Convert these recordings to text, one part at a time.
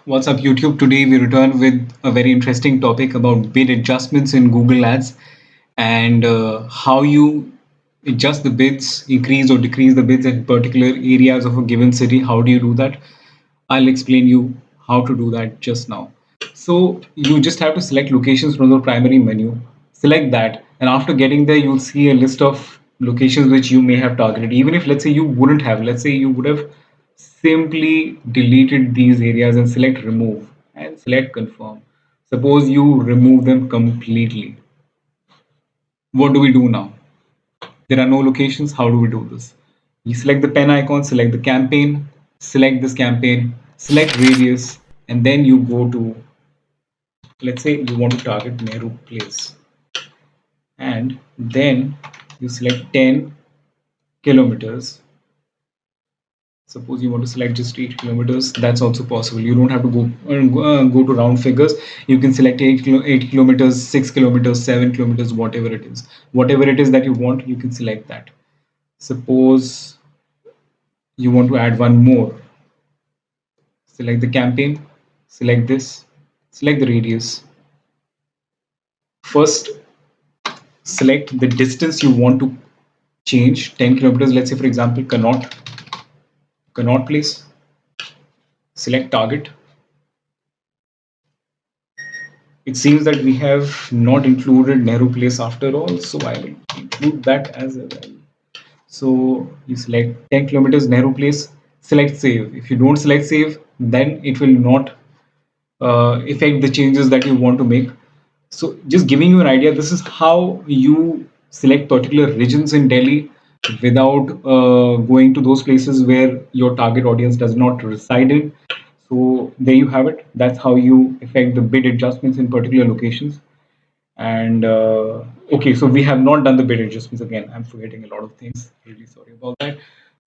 What's up, YouTube? Today we return with a very interesting topic about bid adjustments in Google Ads and how you adjust the bids, increase or decrease the bids in particular areas of a given city. How do you do that? I'll explain you how to do that just now. So you just have to select locations from the primary menu. Select that, and after getting there, you'll see a list of locations which you may have targeted. Even if, let's say, you wouldn't have, let's say you would have simply deleted these areas and select remove and select confirm. Suppose you remove them completely. What do we do now? There are no locations. How do we do this? You select the pen icon, select the campaign, select this campaign, select radius, and then you go to, let's say you want to target Nehru Place, and then you select 10 kilometers. Suppose you want to select just 8 kilometers, that's also possible. You don't have to go to round figures. You can select 8 kilometers, 6 kilometers, 7 kilometers, whatever it is. Whatever it is that you want, you can select that. Suppose you want to add one more. Select the campaign, select this, select the radius. First, select the distance you want to change. 10 kilometers, let's say for example, cannot place. Select target. It seems that we have not included Nehru Place after all, so I will include that as well. So you select 10 kilometers Nehru Place, select save. If you don't select save, then it will not affect the changes that you want to make. So just giving you an idea, this is how you select particular regions in Delhi without going to those places where your target audience does not reside in. So there you have it. That's how you affect the bid adjustments in particular locations. And okay, so we have not done the bid adjustments again. I'm forgetting a lot of things. Really sorry about that.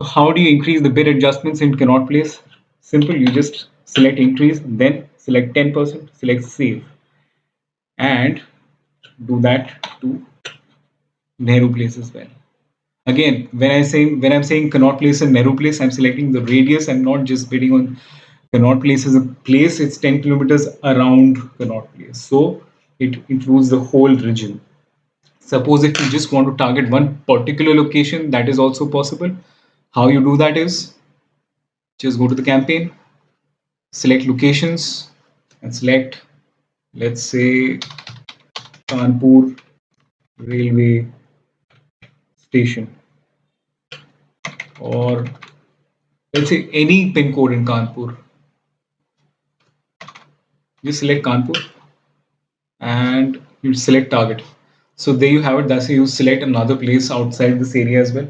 So how do you increase the bid adjustments in cannot place? Simple. You just select increase, then select 10%, select save, and do that to Nehru Place as well. Again, when I'm saying cannot place and Nehru Place, I'm selecting the radius. I'm not just bidding on cannot place as a place. It's 10 kilometers around cannot place, so it includes the whole region. Suppose if you just want to target one particular location, that is also possible. How you do that is just go to the campaign, select locations, and select, let's say, Kanpur railway station, or let's say any pin code in Kanpur. You select Kanpur and you select target. So there you have it. That's how you select another place outside this area as well.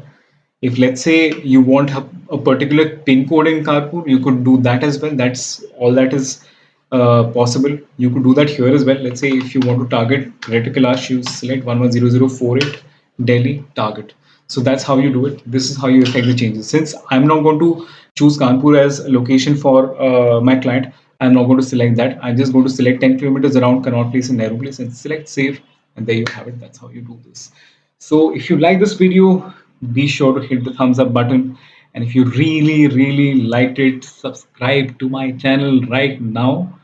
If let's say you want a particular pin code in Kanpur, you could do that as well. That's all that is possible. You could do that here as well. Let's say if you want to target Greater Kailash, you select 110048 Delhi target. So that's how you do it. This is how you affect the changes. Since I'm not going to choose Kanpur as a location for my client, I'm not going to select that. I'm just going to select 10 kilometers around Connaught Place and Nehru Place and select save. And there you have it. That's how you do this. So if you like this video, be sure to hit the thumbs up button. And if you really liked it, subscribe to my channel right now.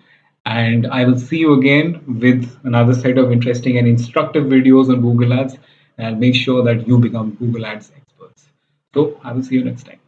And I will see you again with another set of interesting and instructive videos on Google Ads. And I'll make sure that you become Google Ads experts. So I will see you next time.